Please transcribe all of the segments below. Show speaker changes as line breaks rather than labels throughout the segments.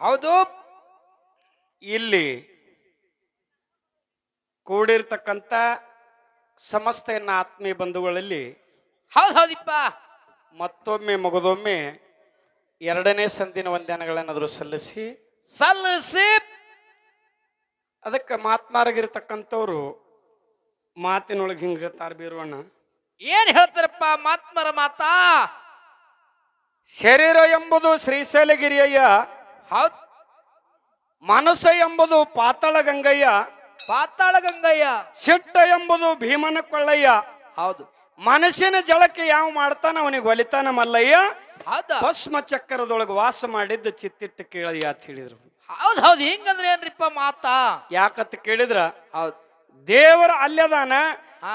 ಹೌದು.
ಇಲ್ಲಿ ಕೂಡಿರ್ತಕ್ಕಂಥ ಸಮಸ್ತ ಎನ್ನ ಆತ್ಮೀಯ ಬಂಧುಗಳಲ್ಲಿ
ಹೌದಿಪ್ಪ.
ಮತ್ತೊಮ್ಮೆ ಮಗದೊಮ್ಮೆ ಎರಡನೇ ಸಂದಿನ ವಂದನೆಗಳನ್ನಾದರೂ ಸಲ್ಲಿಸಿ ಅದಕ್ಕೆ ಮಾತ್ಮಾರಾಗಿರ್ತಕ್ಕಂಥವ್ರು ಮಾತಿನೊಳಗೆ ಹಿಂಗೆ ಹೇಳ್ತಾರೆ ಬೀರವಣ್ಣ.
ಏನ್ ಹೇಳ್ತಾರಪ್ಪ ಮಾತ್ಮರ ಮಾತಾ?
ಶರೀರ ಎಂಬುದು ಶ್ರೀಶೈಲಗಿರಿಯಯ್ಯ,
ಹೌದ್.
ಮನಸ್ಸು ಎಂಬುದು ಪಾತಾಳ ಗಂಗಯ್ಯ,
ಪಾತಾಳ ಗಂಗಯ್ಯ.
ಸಿಟ್ಟ ಎಂಬುದು ಭೀಮನ ಕೊಳ್ಳಯ್ಯ.
ಹೌದು.
ಮನಸ್ಸಿನ ಜಳಕ್ಕೆ ಯಾವ ಮಾಡ್ತಾನ ಅವನಿಗೆ ಒಲಿತಾನ ಮಲ್ಲಯ್ಯ.
ಹೌದಾ?
ಭಸ್ಮ ಚಕ್ರದೊಳಗೆ ವಾಸ ಮಾಡಿದ್ದ ಚಿತ್ತಿಟ್ಟು ಕೇಳಯ್ಯ ಅಂತ ಹೇಳಿದ್ರು.
ಹೌದು. ಹಿಂಗಂದ್ರೆ ಏನ್ರಿಪ್ಪ ಮಾತಾ?
ಯಾಕಂತ ಕೇಳಿದ್ರ,
ಹೌದು,
ದೇವರ ಅಲ್ಲೇದಾನ,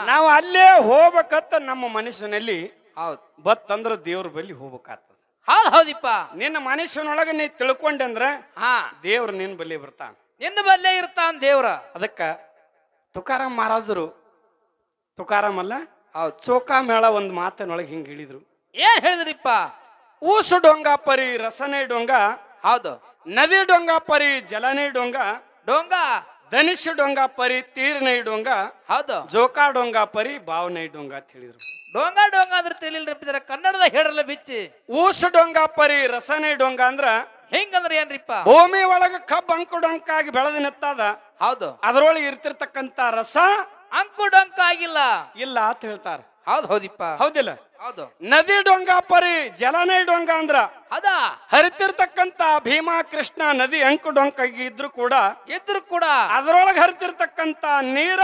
ನಾವು ಅಲ್ಲೇ ಹೋಗ್ಬೇಕಂತ ನಮ್ಮ ಮನಸ್ಸಿನಲ್ಲಿ
ಹೌದು
ಬತ್ತಂದ್ರ ದೇವ್ರ ಬಳಿ ಹೋಗ್ಬೇಕಾಗ್ತದ.
ಹೌದಿಪ್ಪ.
ನಿನ್ನ ಮನಸ್ಸಿನೊಳಗ ನೀ ತಿಳ್ಕೊಂಡೆ ಅಂದ್ರ ದೇವ್ರ ನಿನ್ ಬಳಿ ಬರ್ತಾನ,
ನಿನ್ನ ಬಲ್ಲೇ ಇರ್ತಾನ ದೇವ್ರ.
ಅದಕ್ಕ ತುಕಾರಾಮ್ ಮಹಾರಾಜರು, ತುಕಾರಾಮ್ ಅಲ್ಲ
ಹೌದು,
ಚೋಕಾ ಮೇಳ ಒಂದ್ ಮಾತಿನೊಳಗೆ ಹಿಂಗ್ ಹೇಳಿದ್ರು.
ಏನ್ ಹೇಳಿದ್ರಿಪ್ಪ?
ಊಸು ಡೊಂಗ ಪರಿ ರಸನೆ ಡೊಂಗ,
ಹೌದು.
ನದಿ ಡೊಂಗ ಪರಿ ಜಲನೆ ಡೊಂಗ,
ಡೊಂಗ
ಧನಿಷ್ ಡೊಂಗ ಪರಿ ತೀರ್ನೈ ಡೊಂಗ,
ಹೌದು.
ಜೋಕಾ ಡೊಂಗ ಪರಿ ಭಾವನೈ ಡೊಂಗ ಅಂತ ಹೇಳಿದ್ರು.
ಡೊಂಗ ಡೊಂಗ ಅಂದ್ರೆ ತಿಳಿಲ್ರಿಪ್ಪ, ಕನ್ನಡದ ಹೇಳಲ್ಲ ಬಿಚ್ಚಿ.
ಊಸು ಡೊಂಗ ಪರಿ ರಸನೆ ಡೊಂಗ ಅಂದ್ರ
ಹೆಂಗಂದ್ರ ಏನ್ರಿಪ್ಪ?
ಭೂಮಿ ಒಳಗ ಕಬ್ಬು ಅಂಕು ಡೊಂಕಾಗಿ ಬೆಳೆದ ನಿತ್ತಾದ,
ಹೌದು.
ಅದರೊಳಗೆ ಇರ್ತಿರ್ತಕ್ಕಂತ ರಸ
ಅಂಕು ಡೊಂಕ ಆಗಿಲ್ಲ
ಇಲ್ಲ ಅಂತ ಹೇಳ್ತಾರ.
ಹೌದಿಪ್ಪ.
ಹೌದಿಲ್ಲ?
ಹೌದು.
ನದಿ ಡೊಂಗ ಪರಿ ಜಲನೈ ಡೊಂಗ ಅಂದ್ರ
ಅದಾ
ಹರಿತಿರ್ತಕ್ಕಂತ ಭೀಮಾ ಕೃಷ್ಣ ನದಿ ಅಂಕು ಡೊಂಕಾಗಿ ಇದ್ರು ಕೂಡ ಅದರೊಳಗೆ ಹರಿತಿರ್ತಕ್ಕಂತ ನೀರ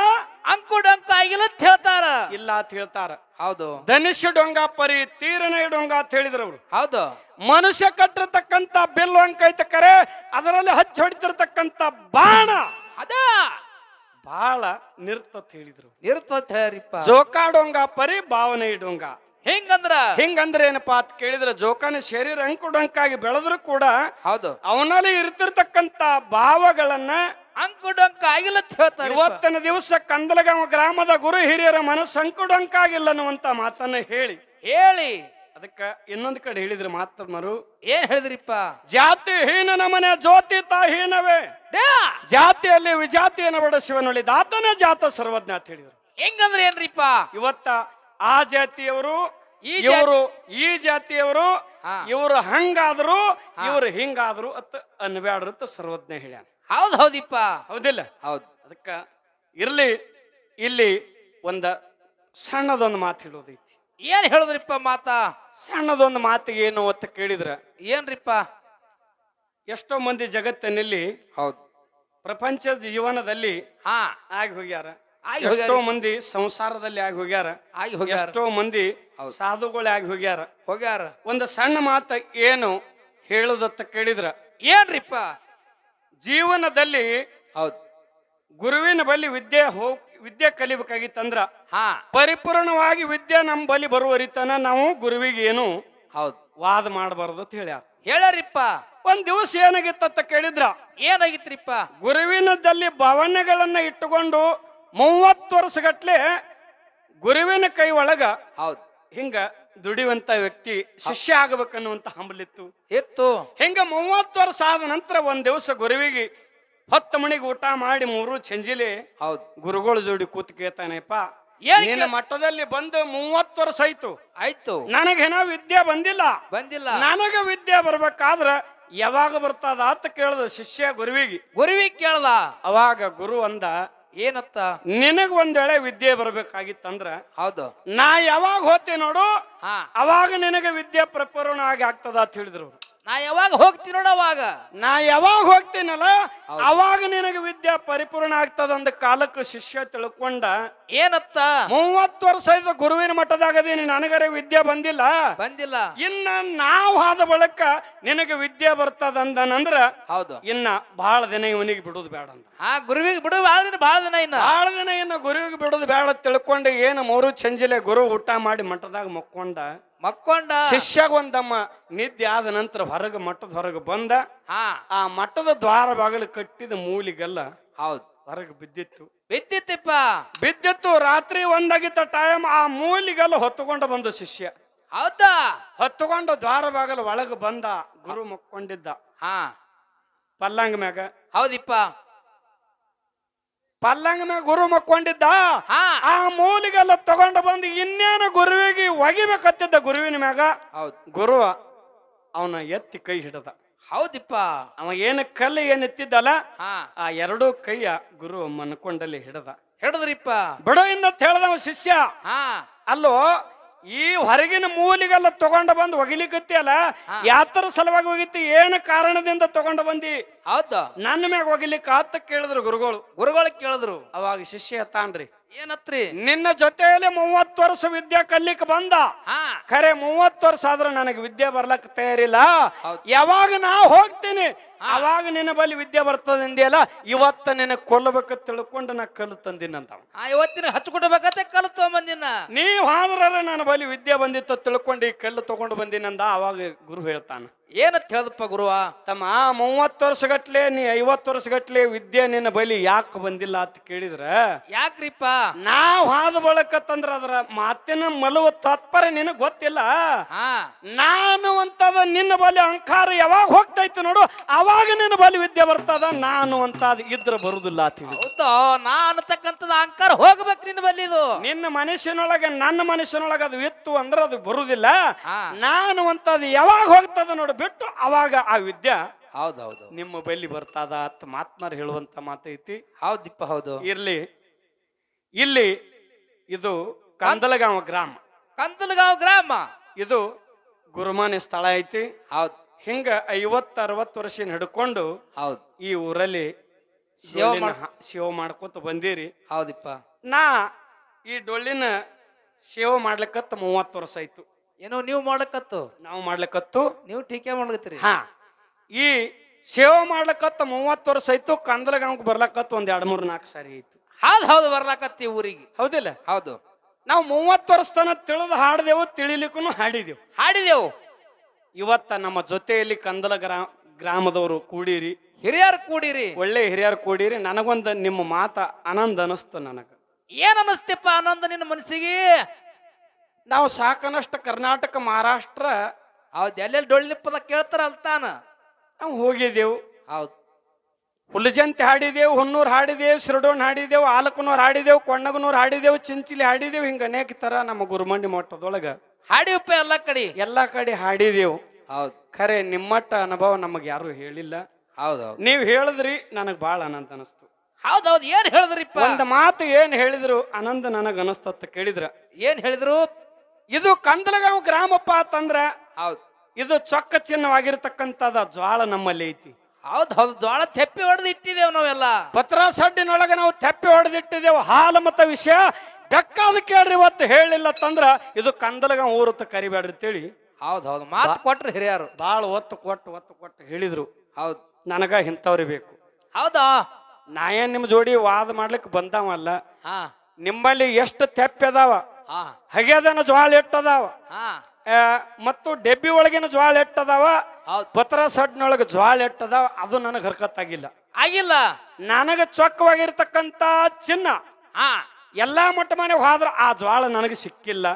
ಅಂಕು ಡೊಂಕ ಆಗಿಲ್ಲ ಅಂತ ಹೇಳ್ತಾರ.
ಇಲ್ಲ ಅಂತ ಹೇಳ್ತಾರ.
ಹೌದು.
ಧನಿಷ್ ಡೊಂಗ ಪರಿ ತೀರನೈ ಡೊಂಗ ಅಂತ ಹೇಳಿದ್ರು ಅವ್ರು.
ಹೌದು.
ಮನುಷ್ಯ ಕಟ್ಟಿರ್ತಕ್ಕಂತ ಬಿಲ್ಲು ಅಂಕ ಐತ ಕರೆ, ಅದರಲ್ಲಿ ಹಚ್ಚಿ ಹೊಡಿತಿರ್ತಕ್ಕಂತ ಬಾಣ
ಅದ
ಬಾಳ ನಿರ್ತ ಹೇಳಿದ್ರು.
ಇರ್ತಂತ ಹೇಳಿರಿಪ್ಪ.
ಜೋಕಾ ಡೊಂಗ ಪರಿ ಭಾವನೆ ಡೊಂಗ.
ಹಿಂಗಂದ್ರ
ಏನಪ್ಪಾ ಅಂತ ಕೇಳಿದ್ರೆ, ಜೋಕಾನ ಶರೀರ ಅಂಕು ಡೊಂಕಾಗಿ ಬೆಳೆದ್ರು ಕೂಡ
ಹೌದು
ಅವನಲ್ಲಿ ಇರ್ತಿರ್ತಕ್ಕಂತ ಭಾವಗಳನ್ನ
ಅಂಕು ಡೊಂಕ ಆಗಿಲ್ಲ ಅಂತ ಹೇಳ್ತಾರೆ.
ಇವತ್ತಿನ ದಿವಸ ಕಂದಲಗಾಂವ ಗ್ರಾಮದ ಗುರು ಹಿರಿಯರ ಮನಸ್ಸು ಅಂಕು ಡೊಂಕಾಗಿಲ್ಲ ಅನ್ನುವಂತ ಮಾತನ್ನ ಹೇಳಿ ಅದಕ್ಕ ಇನ್ನೊಂದು ಕಡೆ ಹೇಳಿದ್ರು ಮಾತಮ್ಮರು.
ಏನ್ ಹೇಳಿದ್ರಿಪ್ಪ?
ಜಾತಿ ಹೀನ ನಮನೆ ಜ್ಯೋತಿ ತಾಹೀನವೇ, ಜಾತಿಯಲ್ಲಿ ವಿಜಾತಿಯನ್ನು ಬಡ ಶಿವನೊಳಿ ದಾತನೇ ಜಾತ ಸರ್ವಜ್ಞ ಅಂತ ಹೇಳಿದ್ರು.
ಹೆಂಗಂದ್ರೆ ಏನ್ರಿಪ್ಪ?
ಇವತ್ತ ಆ ಜಾತಿಯವರು ಇವರು, ಈ ಜಾತಿಯವರು ಇವರು ಹಂಗಾದ್ರು ಇವರು ಹಿಂಗಾದ್ರು ಅತ್ ಅನ್ಬ್ಯಾಡ್ರತ್ ಸರ್ವಜ್ಞ ಹೇಳ್ಯಾನ.
ಹೌದಿಪ್ಪ.
ಹೌದಿಲ್ಲ?
ಹೌದು.
ಅದಕ್ಕ ಇರ್ಲಿ, ಇಲ್ಲಿ ಒಂದ ಸಣ್ಣದೊಂದು ಮಾತು ಹೇಳೋದೈತಿ.
ಏನ್ ಹೇಳುದ್ರಿಪ್ಪ ಮಾತಾ?
ಸಣ್ಣದೊಂದು ಮಾತಿಗೆ ಏನು ಅಂತ ಕೇಳಿದ್ರ,
ಏನ್ರಿಪ್ಪ?
ಎಷ್ಟೋ ಮಂದಿ ಜಗತ್ತಿನಲ್ಲಿ
ಹೌದು
ಪ್ರಪಂಚದ ಜೀವನದಲ್ಲಿ ಆಗಿ ಹೋಗ್ಯಾರ, ಎಷ್ಟೋ ಮಂದಿ ಸಂಸಾರದಲ್ಲಿ ಆಗಿ ಹೋಗ್ಯಾರ, ಎಷ್ಟೋ ಮಂದಿ ಸಾಧುಗಳು ಆಗಿ ಹೋಗ್ಯಾರ. ಒಂದು ಸಣ್ಣ ಮಾತ ಏನು ಹೇಳುದತ್ತ ಕೇಳಿದ್ರ,
ಏನ್ರಿಪ್ಪ?
ಜೀವನದಲ್ಲಿ
ಹೌದು
ಗುರುವಿನ ಬಳಿ ವಿದ್ಯೆ ಕಲಿಬೇಕಾಗಿತ್ತಂದ್ರ ಪರಿಪೂರ್ಣವಾಗಿ ವಿದ್ಯೆ ನಮ್ಮ ಬಳಿ ಬರುವರಿತನ ನಾವು ಗುರುವಿಗೆ ಏನು ವಾದ ಮಾಡಬಾರದು ಅಂತ
ಹೇಳ್ಯಾರಿಪ್ಪ.
ಒಂದ್ ದಿವಸ ಏನಾಗಿತ್ತ ಕೇಳಿದ್ರ,
ಏನಾಗಿತ್ರಿಪ್ಪ?
ಗುರುವಿನದಲ್ಲಿ ಭಾವನೆಗಳನ್ನ ಇಟ್ಟುಕೊಂಡು 30 ವರ್ಷಗಟ್ಲೆ ಗುರುವಿನ ಕೈ ಒಳಗ ಹಿಂಗ ದುಡಿಯುವಂತ ವ್ಯಕ್ತಿ ಶಿಷ್ಯ ಆಗಬೇಕನ್ನುವಂತ ಹಂಬಲಿತ್ತು
ಇತ್ತು.
ಹಿಂಗ 30 ವರ್ಷ ಆದ ನಂತರ ಒಂದ್ ದಿವಸ ಗುರುವಿಗೆ 10 ಮಣಿಗೆ ಊಟ ಮಾಡಿ 3 ಚಂಜಿಲೆ ಗುರುಗಳ ಜೋಡಿ ಕೂತ್ ಕೇಳ್ತಾನೆಪ್ಪ, ನಿನ್ನ ಮಟ್ಟದಲ್ಲಿ ಬಂದು 30 ವರ್ಷ ಆಯ್ತು, ನನಗೇನೋ ವಿದ್ಯೆ ಬಂದಿಲ್ಲ, ನನಗ ವಿದ್ಯೆ ಬರ್ಬೇಕಾದ್ರ ಯಾವಾಗ ಬರ್ತದ ಅಂತ ಕೇಳ್ದ ಶಿಷ್ಯ ಗುರುವಿಗೆ ಕೇಳ್ದ. ಅವಾಗ ಗುರು ಅಂದ, ಏನತ್ತ? ನಿನಗ ಒಂದ್ ವೇಳೆ ವಿದ್ಯೆ ಬರ್ಬೇಕಾಗಿತ್ತಂದ್ರ
ಹೌದು
ನಾ ಯಾವಾಗ ಹೋಗ್ತೇನೆ ನೋಡು, ಅವಾಗ ನಿನಗೆ ವಿದ್ಯೆ ಪ್ರಪೂರ್ಣ ಆಗಿ ಆಗ್ತದ ಅಂತ ಹೇಳಿದ್ರು.
ನಾ ಯಾವಾಗ ಹೋಗ್ತೀನಿ ನೋಡ, ಅವಾಗ
ನಾ ಯಾವಾಗ ಹೋಗ್ತೀನಲ್ಲ ಅವಾಗ ನಿನಗೆ ವಿದ್ಯೆ ಪರಿಪೂರ್ಣ ಆಗ್ತದ ಅಂದ ಕಾಲಕ್ಕೆ ಶಿಷ್ಯ ತಿಳ್ಕೊಂಡ,
ಏನತ್ತ?
30 ವರ್ಷ ಆಯ್ತು ಗುರುವಿನ ಮಟ್ಟದಾಗದೀನಿ, ನನಗರೆ ವಿದ್ಯೆ ಬಂದಿಲ್ಲ, ಇನ್ನ ನಾವು ಆದ ಬಳಕ ನಿನಗೆ ವಿದ್ಯೆ ಬರ್ತದ ಅಂದನಂದ್ರ
ಹೌದು
ಇನ್ನ ಬಹಳ ದಿನ ಇವನಿಗೆ ಬಿಡುದು ಬೇಡ ಅಂತ.
ಗುರುವಿಗೆ ಬಿಡು ಬಹಳ ದಿನ
ಇನ್ನ ಗುರುವಿಗೆ ಬಿಡುದು ಬೇಡ ತಿಳ್ಕೊಂಡು ಏನು 3 ಚಂಜಿಲೆ ಗುರು ಊಟ ಮಾಡಿ ಮಠದಾಗ ಮಕ್ಕೊಂಡ ಶಿಷ್ಯಾಗ ಒಂದಮ್ಮ ನಿದ್ದೆ ಆದ ನಂತರ ಮಠದ ಹೊರಗೆ ಬಂದ. ಆ ಮಠದ ದ್ವಾರ ಬಾಗಿಲು ಕಟ್ಟಿದ ಮೂಲಿಗೆಲ್ಲ ಹೊರಗೆ ಬಿದ್ದಿತ್ತು. ರಾತ್ರಿ 1 ಆಗಿತ್ತ ಟೈಮ್. ಆ ಮೂಲಿಗೆಲ್ಲ ಹೊತ್ತುಕೊಂಡು ಬಂದು ಶಿಷ್ಯ ಹೊತ್ತುಕೊಂಡು ದ್ವಾರ ಬಾಗಿಲು ಒಳಗೆ ಬಂದ. ಗುರು ಮಕ್ಕೊಂಡಿದ್ದ. ಪಲ್ಲಂಗ ಮ್ಯಾಗ.
ಹೌದಿಪ್ಪ.
ಪಲ್ಲಂಗ ಮ್ಯಾಗ ಗುರು ಮಕ್ಕೊಂಡಿದ್ದ. ಆ ಮೂಲಿಗೆಲ್ಲ ತಗೊಂಡು ಬಂದು ಇನ್ನೇನು ಗುರುವಿಗೆ ಒಗಿಬೇಕತ್ತಿದ್ದ ಗುರುವಿನ ಮ್ಯಾಗ. ಗುರು ಅವನ ಎತ್ತಿ ಕೈ ಹಿಡದ.
ಹೌದಿಪ್ಪ.
ಅವ ಏನು ಕಲ್ಲು ಏನ್ ಎತ್ತಿದ್ದಲ್ಲ ಆ ಎರಡೂ ಕೈಯ ಗುರು ಮನ್ಕೊಂಡಲ್ಲಿ
ಹಿಡದ್ರಿಪ್ಪ.
ಬಿಡ ಇನ್ನತ್ ಹೇಳ್ದವ ಶಿಷ್ಯ. ಅಲ್ಲೋ ಈ ಹೊರಗಿನ ಮೂಲಿಗೆಲ್ಲ ತಗೊಂಡ ಬಂದು ಒಗಿಲಿಕತ್ತಿ ಅಲ್ಲ, ಯಾತರ ಸಲುವಾಗಿ ಹೋಗಿತ್ತಿ, ಏನು ಕಾರಣದಿಂದ ತಗೊಂಡ ಬಂದಿ?
ಹೌದು,
ನನ್ನ ಮ್ಯಾಗ ಒಗಿಲಿಕ್ಕ ಅಂತ ಕೇಳಿದ್ರು ಗುರುಗಳು
ಕೇಳಿದ್ರು.
ಅವಾಗ ಶಿಷ್ಯ ತಾನ್ರಿ
ಏನತ್ರಿ?
ನಿನ್ನ ಜೊತೆಯಲ್ಲಿ 30 ವರ್ಷ ವಿದ್ಯೆ ಕಲಿಕ್ ಬಂದ. ಖರೆ 30 ವರ್ಷ ಆದ್ರೆ ನನಗೆ ವಿದ್ಯೆ ಬರ್ಲಕ್ ತಯಾರಿಲ್ಲ. ಯಾವಾಗ ನಾ ಹೋಗ್ತೀನಿ ಅವಾಗ ನಿನ್ನ ಬಳಿ ವಿದ್ಯೆ ಬರ್ತದಂದಿಯಲ್ಲ, ಇವತ್ತ ನಿನ್ನ ಕೊಲ್ಲಬೇಕ ತಿಳ್ಕೊಂಡು ನಾ ಕಲ್ಲು ತಂದಿನಂತ.
ಇವತ್ತಿನ ಹಚ್ಕೊಡ್ಬೇಕಂತ ಕಲ್ಲು ತಗೊಂಬಂದಿನ.
ನೀವ್ ಆದ್ರ ನನ್ನ ಬಳಿ ವಿದ್ಯೆ ಬಂದಿತ್ತ ತಿಳ್ಕೊಂಡು ಈ ಕಲ್ಲು ತಗೊಂಡು ಬಂದಿನಂದ. ಅವಾಗ ಗುರು ಹೇಳ್ತಾನ,
ಏನಂತ ಹೇಳದಪ್ಪ ಗುರುವ?
ತಮ್ಮ 30 ವರ್ಷ ಗಟ್ಲೆ ನೀ 50 ವರ್ಷ ಗಟ್ಲೆ ವಿದ್ಯೆ ನಿನ್ನ ಬಳಿ ಯಾಕೆ ಬಂದಿಲ್ಲ ಅಂತ ಕೇಳಿದ್ರ,
ಯಾಕ್ರಿಪ್ಪ?
ನಾವ್ ಹಾದ ಬಳಕತ್ತಂದ್ರ ಅದ್ರ ಮಾತಿನ ಮಲುವ ತಾತ್ಪರ್ಯ ನಿನಗ್ ಗೊತ್ತಿಲ್ಲ. ನಾನು ಅಂತದ ನಿನ್ನ ಬಳಿ ಅಹಂಕಾರ ಯಾವಾಗ ಹೋಗ್ತೈತಿ ನೋಡು, ಅವಾಗ ನಿನ್ನ ಬಳಿ ವಿದ್ಯೆ ಬರ್ತದ. ನಾನು ಅಂತದ ಇದ್ರ ಬರುದಿಲ್ಲ ಅಂತ ಹೇಳಿ.
ಹೌದಾ? ನಾ ಅನ್ನತಕ್ಕಂಥದ ಅಹಂಕಾರ ಹೋಗ್ಬೇಕು ನಿನ್ನ ಬಳಿ. ಇದು
ನಿನ್ನ ಮನುಷ್ಯನೊಳಗೆ ನನ್ನ ಮನುಷ್ಯನೊಳಗೆ ಅದು ಇತ್ತು ಅಂದ್ರೆ ಅದು ಬರುದಿಲ್ಲ. ನಾನು ಅಂತದ ಯಾವಾಗ ಹೋಗ್ತದ ನೋಡು ಬಿಟ್ಟು ಅವಾಗ ಆ ವಿದ್ಯೆ
ಹೌದೌದು
ನಿಮ್ಮ ಬಳಿ ಬರ್ತದ ಅಂತ ಮಾತ್ಮಾರ್ ಹೇಳುವಂತ ಮಾತೈತಿ.
ಹೌದಿಪ್ಪ. ಹೌದು.
ಇರ್ಲಿ, ಇಲ್ಲಿ ಇದು ಕಂದಲಗಾಂವ ಗ್ರಾಮ. ಇದು ಗುರುಮಾನಿ ಸ್ಥಳ ಐತಿ.
ಹೌದು.
ಹಿಂಗ 50-60 ವರ್ಷ ಹಿಡ್ಕೊಂಡು
ಹೌದು
ಈ ಊರಲ್ಲಿ ಸೇವೆ ಮಾಡ್ಕೊತ ಬಂದಿರಿ.
ಹೌದಿಪ್ಪ.
ನಾ ಈ ಡೊಳ್ಳಿನ ಸೇವೆ ಮಾಡ್ಲಿಕ್ಕತ್ತ 30 ವರ್ಷ ಆಯ್ತು.
ಏನೋ ನೀವು ಮಾಡ್ಲಕತ್ತು,
ನಾವು ಮಾಡ್ಲಿಕ್ಕತ್ತು,
ನೀವು ಟೀಕೆ ಮಾಡ್ಲಕತ್ರಿ.
ಈ ಸೇವೆ ಮಾಡ್ಲಕ್ಕತ್ತ 30 ವರ್ಷ ಆಯ್ತು. ಕಂದಲಗಾಂವಕ್ಕೆ ಬರ್ಲಕ್ಕತ್ತ 1 2 3 4 ಸಾರಿ ಆಯ್ತು.
ಹೌದು ಬರ್ಲಾಕತ್ತಿ ಊರಿಗೆ.
ಹೌದಿಲ್ಲ?
ಹೌದು.
ನಾವು 30 ವರ್ಷ ತನ ತಿಳಿದು ಹಾಡ್ದೇವು, ತಿಳಿಲಿಕ್ಕೂ ಹಾಡಿದೆವು. ಇವತ್ತ ನಮ್ಮ ಜೊತೆಯಲ್ಲಿ ಗ್ರಾಮದವರು ಕೂಡಿರಿ,
ಹಿರಿಯರು ಕೂಡಿರಿ,
ಒಳ್ಳೆ ಹಿರಿಯರು ಕೂಡಿರಿ. ನನಗೊಂದು ನಿಮ್ಮ ಮಾತ ಆನಂದ ಅನಿಸ್ತು. ನನಗ
ಏನ್ ಅನಸ್ತಪ್ಪ ಆನಂದ ನಿನ್ನ ಮನಸ್ಸಿಗೆ?
ನಾವು ಸಾಕನಷ್ಟು ಕರ್ನಾಟಕ, ಮಹಾರಾಷ್ಟ್ರ,
ಹೌದು, ಎಲ್ಲೆಲ್ಲಿ ಡೊಳ್ಳಿಪ್ಪದ ಕೇಳ್ತಾರ ಅಲ್ತಾನ
ನಾವು ಹೋಗಿದ್ದೆವು.
ಹೌದು.
ಹುಲಜಂತಿ ಹಾಡಿದೆವು, ಹೊನ್ನೂರು ಹಾಡಿದೆವು, ಶಿರಡೋಣ್ ಹಾಡಿದೆವು, ಆಲಕನೂರ್ ಹಾಡಿದೆವು, ಕೊಂಡಗನೂರ್ ಹಾಡಿದೆವು, ಚಿಂಚಿಲಿ ಹಾಡಿದೆವು. ಹಿಂಗ ಅನೇಕ ತರ ನಮ್ಮ ಗುರುಮಂಡಿ ಮಠದೊಳಗ
ಹಾಡಿವಪ್ಪ ಎಲ್ಲಾ ಕಡೆ
ಹಾಡಿದೆವು.
ಹೌದು.
ಖರೆ ನಿಮ್ಮಟ್ಟ ಅನುಭವ ನಮಗ್ ಯಾರು ಹೇಳಿಲ್ಲ.
ಹೌದೌದು.
ನೀವ್ ಹೇಳಿದ್ರಿ, ನನಗ್ ಬಾಳ ಆನಂದ ಅನಸ್ತು.
ಹೌದೌದು. ಏನ್ ಹೇಳಿದ್ರಿಪ್ಪ?
ಒಂದ್ ಮಾತು ಏನ್ ಹೇಳಿದ್ರು ಆನಂದ ನನಗ್ ಅನಸ್ತತ್ ಕೇಳಿದ್ರ.
ಏನ್ ಹೇಳಿದ್ರು?
ಇದು ಕಂದಲಗಾಂವ ಗ್ರಾಮಪ್ಪ ಅಂತಂದ್ರ
ಹೌದು,
ಇದು ಚೊಕ್ಕ ಚಿನ್ನವಾಗಿರ್ತಕ್ಕಂಥದ ಜ್ವಾಳ ನಮ್ಮಲ್ಲಿ ಐತಿ.
ಹೌದು. ಜ್ವಾಳ ತೆಪ್ಪಿ ಹೊಡೆದು ಇಟ್ಟಿದ್ದೇವ್ ನಾವೆಲ್ಲ.
ಪತ್ರ ಸಡ್ಡಿನೊಳಗ ನಾವು ತೆಪ್ಪಿ ಹೊಡೆದಿಟ್ಟಿದ್ದೇವು. ಹಾಲು ಮತ್ತ ವಿಷಯ ಬೆಕ್ಕಾದ ಕೇಳ್ರಿ. ಇವತ್ತು ಹೇಳಿಲ್ಲ ತಂದ್ರ ಇದು ಕಂದಲಗಾಂವ ಊರತ್ತ ಕರಿಬೇಡ್ರಿ ಅಂತೇಳಿ.
ಹೌದು. ಮಾತು ಕೊಟ್ರು ಹಿರಿಯರು.
ಬಾಳ ಒತ್ತು ಕೊಟ್ಟು ಹೇಳಿದ್ರು.
ಹೌದು.
ನನಗ ಇಂಥವ್ರಿ ಬೇಕು.
ಹೌದಾ?
ನಾ ಏನ್ ನಿಮ್ ಜೋಡಿ ವಾದ ಮಾಡ್ಲಿಕ್ಕೆ ಬಂದಾವಲ್ಲ. ನಿಮ್ಮಲ್ಲಿ ಎಷ್ಟು ತೆಪ್ಪಿ ಅದಾವ, ಹಗೆದನ ಜ್ವಾಳ ಎಟ್ಟದಾವ, ಮತ್ತು ಡೆಬ್ಬಿ ಒಳಗಿನ ಜ್ವಾಳ ಎಟ್ಟದಾವ, ಪತ್ರ ಸಡ್ನೊಳಗ ಜ್ವಾಳ ಎಟ್ಟದಾವ, ಅದು ನನಗ್ ಹರ್ಕತ್ತಾಗಿಲ್ಲ. ನನಗ ಚೊಕ್ಕವಾಗಿರ್ತಕ್ಕಂತ ಚಿನ್ನ ಎಲ್ಲಾ ಮಟ್ಟ ಮನೆ ಹೋದ್ರ ಆ ಜ್ವಾಳ ನನಗೆ ಸಿಕ್ಕಿಲ್ಲ.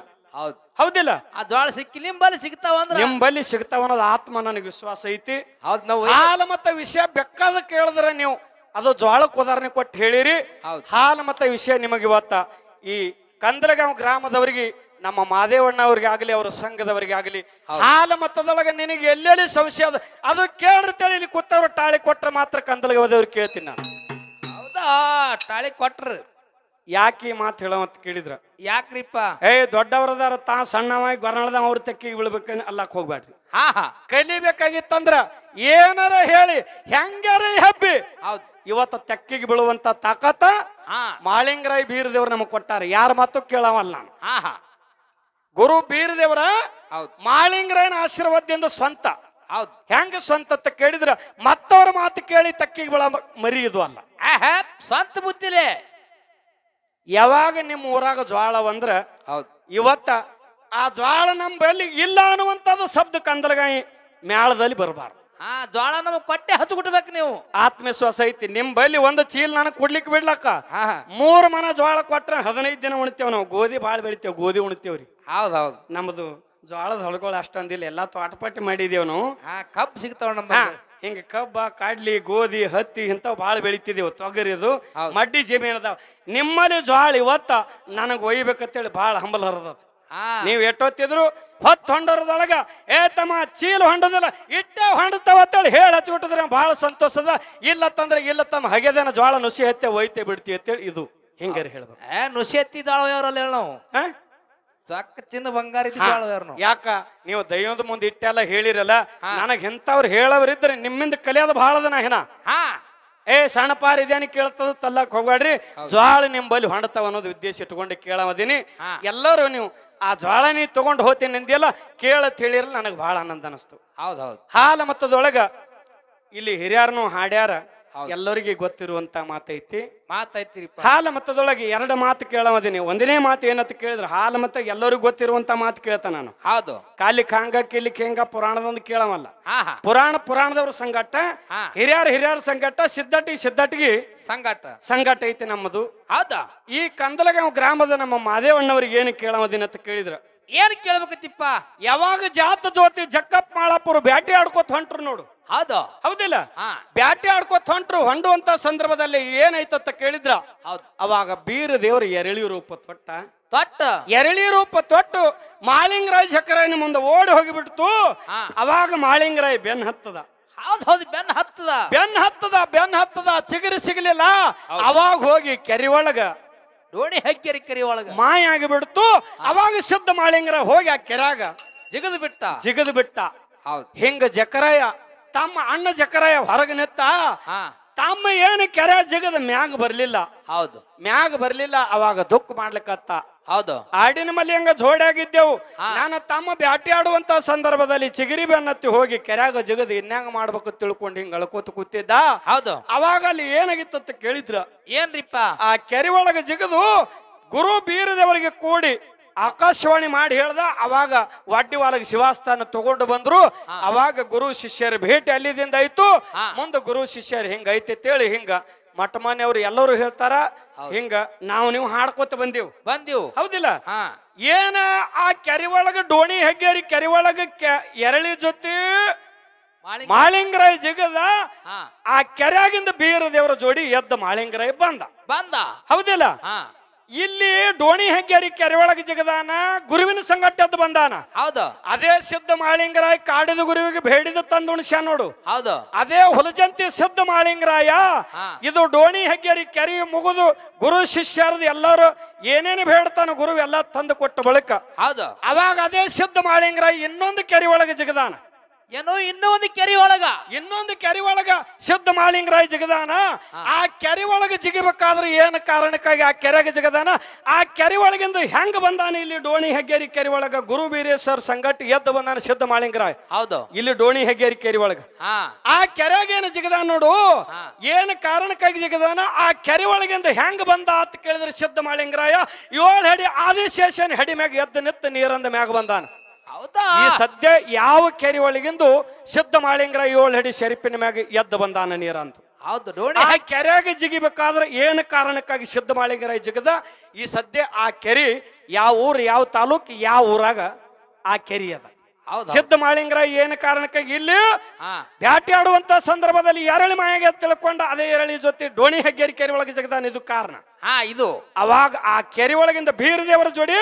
ಹೌದಿಲ್ಲ?
ಆ ಜ್ವಾಳ ಸಿಕ್ಕಿ ನಿಂಬಲ್ಲಿ ಸಿಗ್ತಾವಂದ್ರ
ನಿಂಬಲ್ಲಿ ಸಿಗ್ತಾವ ಅನ್ನೋದು ಆತ್ಮ ನನಗೆ ವಿಶ್ವಾಸ ಐತಿ.
ಹೌದು.
ಹಾಲು ಮತ್ತ ವಿಷಯ ಬೆಕ್ಕಾದ ಕೇಳಿದ್ರೆ ನೀವು ಅದು ಜ್ವಾಳಕ್ಕೆ ಉದಾಹರಣೆ ಕೊಟ್ಟು ಹೇಳಿರಿ. ಹಾಲು ಮತ್ತ ವಿಷಯ ನಿಮಗೆ ಇವತ್ತ ಈ ಕಂದಲಗಾಂವ ಗ್ರಾಮದವರಿಗೆ, ನಮ್ಮ ಮಾದೇವಣ್ಣ ಅವ್ರಿಗೆ ಆಗಲಿ, ಅವರ ಸಂಘದವರಿಗೆ ಆಗಲಿ, ಹಾಲು ಮತದೊಳಗೆ ನಿನಗೆ ಎಲ್ಲೆಲ್ಲಿ ಸಂಶಯ ಅದ ಅದು ಕೇಳಿರ್ತೇಳಿ ಇಲ್ಲಿ ಕೂತವ್ರು ಟಾಳಿ ಕೊಟ್ರೆ ಮಾತ್ರ ಕಂದಲಗಾಂವದವ್ರಿಗೆ ಕೇಳ್ತೀನಿ ನಾನು.
ಹೌದಾ? ಟಾಳಿ ಕೊಟ್ರ
ಯಾಕೆ ಮಾತು ಹೇಳೋಂತ ಕೇಳಿದ್ರ,
ಯಾಕ್ರಿಪ್ಪ?
ದೊಡ್ಡವರದಾರ ತಾ ಸಣ್ಣವಾಗಿ ಗೊರ್ನಳದ ಅವ್ರ ತೆಕ್ಕಿಗೆ ಬೀಳ್ಬೇಕ ಅಲ್ಲಕ್ ಹೋಗ್ಬೇಡ್ರಿ. ಕಲಿಬೇಕಾಗಿತ್ತಂದ್ರ ಏನಾರ ಹೇಳಿ ಹೆಂಗಾರ ಹಬ್ಬಿ ಇವತ್ತ ತೆಕ್ಕಿಗೆ ಬೀಳುವಂತ ತಾಕತ್ತ ಮಾಳಿಂಗರಾಯ ಬೀರದೇವ್ರ ನಮಗ್ ಕೊಟ್ಟಾರ. ಯಾರ ಮಾತು ಕೇಳವಲ್ಲ ನಾನು. ಗುರು ಬೀರದೇವರ ಮಾಳಿಂಗರಾಯನ ಆಶೀರ್ವಾದದಿಂದ ಸ್ವಂತ. ಹೆಂಗ ಸ್ವಂತ ಅಂತ ಕೇಳಿದ್ರ ಮತ್ತವ್ರ ಮಾತು ಕೇಳಿ ತಕ್ಕಿಗೆ ಬೀಳ ಮರಿ ಇದು ಅಲ್ಲ,
ಸ್ವಂತ ಬುದ್ಧಿಲೇ.
ಯಾವಾಗ ನಿಮ್ಮ ಊರಾಗ ಜ್ವಾಳ ಅಂದ್ರ ಇವತ್ತ ಆ ಜ್ವಾಳ ನಮ್ಮ ಬಳಿ ಇಲ್ಲ ಅನ್ನುವಂಥದ್ದು ಶಬ್ದ ಕಂದಲಗಾಂವಿ ಮ್ಯಾಳದಲ್ಲಿ ಬರಬಾರ್ದು.
ಜ್ವಾಳ ನಮಗ್ ಕೊಟ್ಟೆ ಹಚ್ಕೊಟ್ಬೇಕು. ನೀವು
ಆತ್ಮವಿಶ್ವಾಸ ಐತಿ ನಿಮ್ ಬಳಿ ಒಂದು ಚೀಲ ನನಗ್ ಕೊಡ್ಲಿಕ್ಕೆ ಬಿಡ್ಲಕ್ಕ 3 ಮನ ಜ್ವಾಳ ಕೊಟ್ರ 15 ದಿನ ಉಣ್ತೇವ್. ನಾವು ಗೋಧಿ ಬಾಳ ಬೆಳಿತೇವ್, ಗೋಧಿ ಉಣ್ತೇವ್ರಿ.
ಹೌದೌದು.
ನಮ್ದು ಜ್ವಾಳದ ಹೊಳಗಳು ಅಷ್ಟೊಂದಿಲ್ಲ, ಎಲ್ಲಾ ತೋಟಪಾಟಿ ಮಾಡಿದೇವ್ ನಾವು.
ಕಬ್ಬು ಸಿಗ್ತಾವ ನಮ್ಮ
ಹಿಂಗ ಕಬ್ಬ ಕಾಡ್ಲಿ ಗೋಧಿ ಹತ್ತಿ ಇಂಥವು ಭಾಳ ಬೆಳಿತಿದೀವಿ ತೊಗರಿದು ಮಡ್ಡಿ ಜಮೀನ್ ಅದಾವ ನಿಮ್ಮಲ್ಲಿ ಜ್ವಾಳ ಇವತ್ತ ನನಗೆ ಒಯ್ಬೇಕಂತೇಳಿ ಭಾಳ ಹಂಬಲ್ ಹರದದ ನೀವ್ ಎಷ್ಟೊತ್ತಿದ್ರು ಹೊತ್ತು ಹೊಂಡರದೊಳಗ ತಮ್ಮ ಚೀಲ ಹೊಂಡದಿಲ್ಲ ಇಟ್ಟೆ ಹೊಂಡತಾವ ಅಂತೇಳಿ ಹೇಳಿ ಹಚ್ಬಿಟ್ಟಿದ್ರೆ ಬಹಳ ಸಂತೋಷದ ಇಲ್ಲ ತಂದ್ರೆ ಇಲ್ಲ ತಮ್ಮ ಹಗೆದನ ಜ್ವಾಳ ನುಸಿ ಹತ್ತೆ ಒಯ್ತೆ ಬಿಡ್ತಿ ಅಂತೇಳಿ ಇದು ಹಿಂಗಾರಿ ಹೇಳ್ಬೇಕು
ನುಸಿ ಹತ್ತಿ ಜ್ವಾಳ ಯಾವ್ರಲ್ಲ ಹೇಳ ನಾವು ಚಕ್ಕ ಚಿನ್ನ ಬಂಗಾರ
ಯಾಕ ನೀವು ದೈವದ ಮುಂದೆ ಇಟ್ಟೆಲ್ಲ ಹೇಳಿರಲ್ಲ ನನಗ್ ಎಂತವ್ರು ಹೇಳವ್ರಿದ್ರೆ ನಿಮ್ಮಿಂದ ಕಲಿಯೋದು ಬಹಳದ ನಾ ಏನ ಸಣ್ಣ ಪಾರ್ ಇದೇನಿ ಕೇಳ್ತದ ತಲ್ಲಕ್ ಹೋಗ್ಬೇಡ್ರಿ ಜ್ವಾಳ ನಿಂಬಲ್ಲಿ ಹೊಂಡತಾವ ಅನ್ನೋದು ಉದ್ದೇಶ ಇಟ್ಕೊಂಡು ಕೇಳವದೀನಿ ಎಲ್ಲರೂ ನೀವು ಆ ಜ್ವಾಳ ನೀ ತಗೊಂಡು ಹೋಗ್ತೀನಿ ಅಂದಿಯಲ್ಲ ಕೇಳತ್ ಹೇಳಿರಲ್ಲ ನನಗೆ ಬಹಳ ಆನಂದ ಅನಿಸ್ತು
ಹೌದೌದು
ಹಾಲ ಮತ್ತದೊಳಗ ಇಲ್ಲಿ ಹಿರಿಯಾರನು ಹಾಡ್ಯಾರ ಎಲ್ಲರಿಗೆ ಗೊತ್ತಿರುವಂತ ಮಾತೈತಿ ಹಾಲ ಮತ್ತದೊಳಗೆ ಎರಡು ಮಾತು ಕೇಳವದೀನಿ ಒಂದನೇ ಮಾತು ಏನಂತ ಕೇಳಿದ್ರೆ ಹಾಲ ಮತ್ತ ಎಲ್ಲರಿಗೂ ಗೊತ್ತಿರುವಂತ ಮಾತು ಕೇಳ್ತ ನಾನು
ಹೌದು
ಕಾಲಿಕ್ ಹಂಗ ಕಿಲಿಕ್ ಹೆಂಗ ಪುರಾಣದೊಂದು ಕೇಳವಲ್ಲ ಪುರಾಣದವ್ರ ಸಂಗಟ ಹಿರಿಯರ ಸಂಗಟ ಸಿದ್ದಟಿಗೆ ಸಂಗಟ ಐತಿ ನಮ್ಮದು
ಹೌದಾ
ಈ ಕಂದಲಗಾಂವ್ ಗ್ರಾಮದ ನಮ್ಮ ಮಾದೇವಣ್ಣವ್ರಿಗೆ ಏನು ಕೇಳವದೀನಿ ಅಂತ ಕೇಳಿದ್ರ
ಏನ್ ಕೇಳ್ಬೇಕತ್ತಿಪ್ಪ
ಯಾವಾಗ ಜಾತ ಜ್ಯೋತಿ ಜಕ್ಕಪ್ಪ ಮಾಳಪ್ಪರು ಬ್ಯಾಟಿ ಆಡ್ಕೋತ ಹೊಂಟ್ರು ನೋಡು ಹೌದಿಲ್ಲ ಬ್ಯಾಟಿ ಆಡ್ಕೋತ ಹೊಂಟ್ರು ಹೊಂಡುವಂತ ಸಂದರ್ಭದಲ್ಲಿ ಏನೈತಂತ ಕೇಳಿದ್ರ ಅವಾಗ ಬೀರ ದೇವರು ಎರಳಿ ರೂಪ ತೊಟ್ಟ ಎರಳಿ ರೂಪ ತೊಟ್ಟು ಮಾಳಿಂಗರಾಯ್ ಚಕ್ರಾಯನ ಮುಂದೆ ಓಡಿ ಹೋಗಿಬಿಡ್ತು ಅವಾಗ ಮಾಳಿಂಗರಾಯ್ ಬೆನ್ ಹತ್ತದ ಬೆನ್ ಹತ್ತದ ಚಿಗುರಿ ಸಿಗಲಿಲ್ಲ ಅವಾಗ ಹೋಗಿ ಕೆರಿ ಒಳಗ
ಡೋಣಿ ಹಕ್ಕೆರಿ ಕೆರಿ ಒಳಗ
ಮಾಯ ಆಗಿಬಿಡ್ತು ಅವಾಗ ಸಿದ್ಧ ಮಾಳಿಂಗರ ಹೋಗಿ ಆ ಕೆರಾಗ ಜಿಗದು ಬಿಟ್ಟ ಹಿಂಗ ಜಕರಾಯ ತಮ್ಮ ಅಣ್ಣ ಜಕರಾಯ ಹೊರಗೆ ನಿತ್ತ ತಮ್ಮ ಏನು ಕೆರೆ ಜಿಗದ ಮ್ಯಾಗ ಬರ್ಲಿಲ್ಲ ಅವಾಗ ದುಃಖ ಮಾಡ್ಲಿಕ್ಕತ್ತ ಆಡಿನ ಮಲ್ಲಿ ಹಂಗ ಜೋಡಾಗಿದ್ದೆವು ನಾನು ತಮ್ಮ ಬ್ಯಾಟಿ ಆಡುವಂತ ಸಂದರ್ಭದಲ್ಲಿ ಚಿಗಿರಿ ಬೆನ್ನತ್ತಿ ಹೋಗಿ ಕೆರೆಯಾಗ ಜಿಗದ ಇನ್ಯಾಂಗ ಮಾಡ್ಬೇಕು ತಿಳ್ಕೊಂಡು ಹಿಂಗ ಅಳ್ಕೋತ ಕೂತಿದ್ದ ಅವಾಗ ಅಲ್ಲಿ ಏನಾಗಿತ್ತ ಕೇಳಿದ್ರ
ಏನ್ರಿಪ್ಪ
ಆ ಕೆರೆ ಒಳಗ ಜಿಗದು ಗುರು ಬೀರದೇವರಿಗೆ ಕೂಡಿ ಆಕಾಶವಾಣಿ ಮಾಡಿ ಹೇಳ್ದ ಅವಾಗ ವಾಡ್ಡಿವಾಲಗೆ ಶಿವಾಸ್ಥಾನ ತಗೊಂಡು ಬಂದ್ರು ಅವಾಗ ಗುರು ಶಿಷ್ಯರ ಭೇಟಿ ಅಲ್ಲಿದಿಂದ ಆಯ್ತು ಮುಂದೆ ಗುರು ಶಿಷ್ಯರು ಹಿಂಗ ಐತೆ ಅಂತೇಳಿ ಹಿಂಗ ಮಠಮಾನ್ಯ ಅವ್ರು ಎಲ್ಲರೂ ಹೇಳ್ತಾರ ಹಿಂಗ ನೀವು ಹಾಡ್ಕೋತ ಬಂದೆವು ಹೌದಿಲ್ಲ ಏನ ಆ ಕೆರೆ ಒಳಗ ಡೋಣಿ ಹೆಗ್ಗೇರಿ ಕೆರೆ ಒಳಗ ಎರಳಿ ಜೊತೆ ಮಾಳಿಂಗರಾಯ್ ಜಿಗದ ಆ ಕೆರೆಯಾಗಿಂದ ಬೀರ ದೇವರ ಜೋಡಿ ಎದ್ದ ಮಾಳಿಂಗರಾಯ್ ಬಂದ ಹೌದಿಲ್ಲ ಇಲ್ಲಿ ಡೋಣಿ ಹೆಗ್ಗೇರಿ ಕೆರೆ ಒಳಗೆ ಜಗದಾನ ಗುರುವಿನ ಸಂಗಟ ಎದ್ದು ಬಂದಾನ ಅದೇ ಸಿದ್ಧ ಮಾಳಿಂಗರಾಯ ಕಾಡಿದ ಗುರುವಿಗೆ ಬೇಡಿದ ತಂದುಣಿಸ್ಯ ನೋಡು ಅದೇ ಹುಲಜಂತಿ ಸಿದ್ಧ ಮಾಳಿಂಗರಾಯ ಇದು ಡೋಣಿ ಹೆಗ್ಗೇರಿ ಕೆರೆ ಮುಗಿದು ಗುರು ಶಿಷ್ಯರದು ಎಲ್ಲರೂ ಏನೇನು ಬೇಡ್ತಾನ ಗುರು ಎಲ್ಲ ತಂದು ಕೊಟ್ಟ ಬಳಿಕ ಅವಾಗ ಅದೇ ಸಿದ್ಧ ಮಾಳಿಂಗರಾಯ ಇನ್ನೊಂದು ಕೆರೆ ಒಳಗೆ ಜಗದಾನ
ಇನ್ನೊಂದು
ಕೆರೆ ಒಳಗ ಸಿದ್ಧ ಮಾಳಿಂಗರಾಯ ಜಿಗದಾನ ಆ ಕೆರೆ ಒಳಗ ಜಿಗಿಬೇಕಾದ್ರೆ ಏನ್ ಕಾರಣಕ್ಕಾಗಿ ಆ ಕೆರೆಗೆ ಜಿಗದಾನ ಆ ಕೆರೆ ಒಳಗಿಂದ ಹೆಂಗ ಬಂದಾನ ಇಲ್ಲಿ ಡೋಣಿ ಹೆಗ್ಗೇರಿ ಕೆರೆ ಒಳಗ ಗುರು ಬೀರೇಶ್ವರ ಸಂಗಟ ಎದ್ದು ಬಂದಾನ ಸಿದ್ಧ ಮಾಳಿಂಗರಾಯ ಇಲ್ಲಿ ಡೋಣಿ ಹೆಗ್ಗೇರಿ ಕೆರೆ ಒಳಗ ಆ ಕೆರೆಗೆ ಏನು ಜಿಗದಾನ ನೋಡು ಏನ್ ಕಾರಣಕ್ಕಾಗಿ ಜಿಗದಾನ ಆ ಕೆರೆ ಒಳಗಿಂದ ಹೆಂಗ ಬಂದ ಅಂತ ಕೇಳಿದ್ರೆ ಸಿದ್ಧ ಮಾಳಿಂಗರಾಯ 7 ಹಡಿ ಆದಿಶೇಷನ್ ಹಡಿ ಮ್ಯಾಗ ಎದ್ದು ನಿತ್ತ ನೀರಂದ ಮ್ಯಾಗ ಬಂದಾನ ಈ ಸದ್ಯ ಯಾವ ಕೆರೆ ಒಳಗಿಂದು ಸಿದ್ಧ ಮಾಳಿಂಗರ 7 ಹಡಿ ಶರೀಫಿನ ಮ್ಯಾಗ ಎದ್ದು ಬಂದಾನ ನೀರಂತ ಆ ಕೆರೆಗೆ ಜಿಗಿಬೇಕಾದ್ರೆ ಏನು ಕಾರಣಕ್ಕಾಗಿ ಸಿದ್ಧ ಮಾಳಿಂಗರ ಜಿಗದ ಈ ಸದ್ಯ ಆ ಕೆರೆ ಯಾವ ಊರು ಯಾವ ತಾಲೂಕ್ ಯಾವ ಊರಾಗ ಆ ಕೆರೆ ಅದ ಸಿದ್ಧ ಮಾಳಿಂಗರ ಏನು ಕಾರಣಕ್ಕಾಗಿ ಇಲ್ಲಿ ಬ್ಯಾಟಿ ಆಡುವಂತ ಸಂದರ್ಭದಲ್ಲಿ ಎರಳಿ ಮಾಯಾಗೆ ತಿಳ್ಕೊಂಡ ಅದೇ ಎರಳಿ ಜೊತೆ ಡೋಣಿ ಹೆಗ್ಗೇರಿ ಕೆರೆ ಒಳಗೆ ಜಿಗದಾನ ಇದು ಕಾರಣ ಅವಾಗ ಆ ಕೆರೆ ಒಳಗಿಂದ ಬೀರದೇವರ ಜೋಡಿ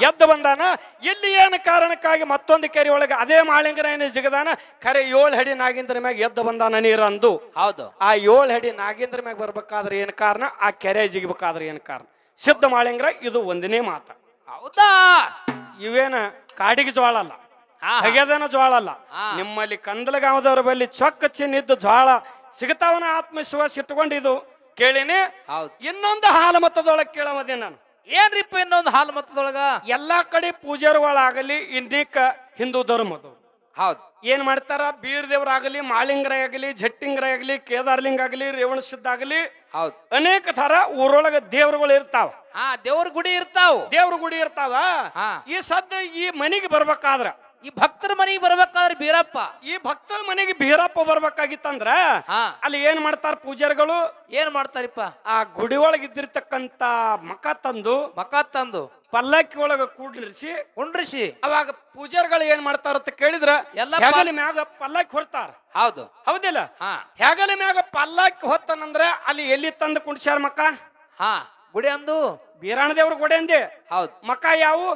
ಎದ್ದು ಬಂದಾನ ಇಲ್ಲಿ ಏನು ಕಾರಣಕ್ಕಾಗಿ ಮತ್ತೊಂದು ಕೆರೆ ಒಳಗೆ ಅದೇ ಮಾಳಿಂಗರಾಯನ ಜಿಗದಾನ ಖರೆ 7 ಹಡಿ ನಾಗೇಂದ್ರ ಮ್ಯಾಗ ಎದ್ದು ಬಂದಾನ ನೀರಂದು ಆ 7 ಹಡಿ ನಾಗೇಂದ್ರ ಮ್ಯಾಗ ಬರ್ಬೇಕಾದ್ರೆ ಏನ್ ಕಾರಣ ಆ ಕೆರೆ ಜಿಗಬೇಕಾದ್ರೆ ಏನ್ ಕಾರಣ ಸಿದ್ಧ ಮಾಳಿಂಗರ ಇದು ಒಂದನೇ ಮಾತ ಇವೇನ ಕಾಡಿಗೆ ಜ್ವಾಳ ಅಲ್ಲ ಹಗೆದನ ಜ್ವಾಳ ಅಲ್ಲ ನಿಮ್ಮಲ್ಲಿ ಕಂದಲಗಾಮದವರ ಬಳಿ ಚೊಕ್ಕ ಚಿನ್ನಿದ್ದ ಜ್ವಾಳ ಸಿಗತಾವನ ಆತ್ಮವಿಶ್ವಾಸ ಇಟ್ಕೊಂಡಿದ್ದು ಕೇಳಿನಿ ಇನ್ನೊಂದು ಹಾಲು ಮತದೊಳಗೆ ಕೇಳಮದೆ ನಾನು
ಏನ್ರಿಪ್ಪ ಇನ್ನೊಂದು ಹಾಲು ಮತದೊಳಗ
ಎಲ್ಲಾ ಕಡೆ ಪೂಜಾರಿಗಳಾಗಲಿ ಇನ್ನೇಕ ಹಿಂದೂ ಧರ್ಮದವ್ರು ಏನ್ ಮಾಡ್ತಾರ ಬೀರ್ ದೇವರಾಗಲಿ ಮಾಳಿಂಗರ ಆಗಲಿ ಜಟ್ಟಿಂಗರ ಆಗಲಿ ಕೇದಾರ್ಲಿಂಗ ಆಗಲಿ ರೇವಣ ಸಿದ್ಧ ಆಗಲಿ ಅನೇಕ ತರ ಊರೊಳಗ ದೇವ್ರುಗಳು ಇರ್ತಾವ
ದೇವ್ರ ಗುಡಿ ಇರ್ತಾವ
ಈ ಸದ್ಯ ಈ ಮನಿಗೆ ಬರ್ಬೇಕಾದ್ರ
ಈ ಭಕ್ತರ ಮನೆಗೆ ಬರ್ಬೇಕಾದ್ರೆ ಬೀರಪ್ಪ
ಈ ಭಕ್ತರ ಮನೆಗೆ ಬೀರಪ್ಪ ಬರ್ಬೇಕಾಗಿತ್ತಂದ್ರ ಅಲ್ಲಿ ಏನ್ ಮಾಡ್ತಾರ ಪೂಜಾರಿಗಳು
ಏನ್ ಮಾಡ್ತಾರಿಪ್ಪ
ಆ ಗುಡಿ ಒಳಗೆ ಇದ್ದಿರ್ತಕ್ಕಂತ ಮಕ ತಂದು ಪಲ್ಲಕ್ಕಿ ಒಳಗ ಕುಂಡ್ರಿಸಿ ಅವಾಗ ಪೂಜಾರಿಗಳು ಏನ್ ಮಾಡ್ತಾರ ಅಂತ ಕೇಳಿದ್ರ ಹೆಗಲ ಮ್ಯಾಗ ಪಲ್ಲಕ್ಕಿ ಹೊರ್ತಾರ. ಹೌದಿಲ್ಲ? ಹೆಗಲ ಮ್ಯಾಗ ಪಲ್ಲಕ್ಕಿ ಹೊತ್ತನಂದ್ರ ಅಲ್ಲಿ ಎಲ್ಲಿ ತಂದು ಕುಂಡ್ಸ್ಯಾರ ಮಕ್ಕ?
ಗುಡಿ ಅಂದು
ಬೀರಾಣ ದೇವ್ರ ಗುಡಿ ಅಂದೆ. ಮಕ್ಕ ಯಾವು?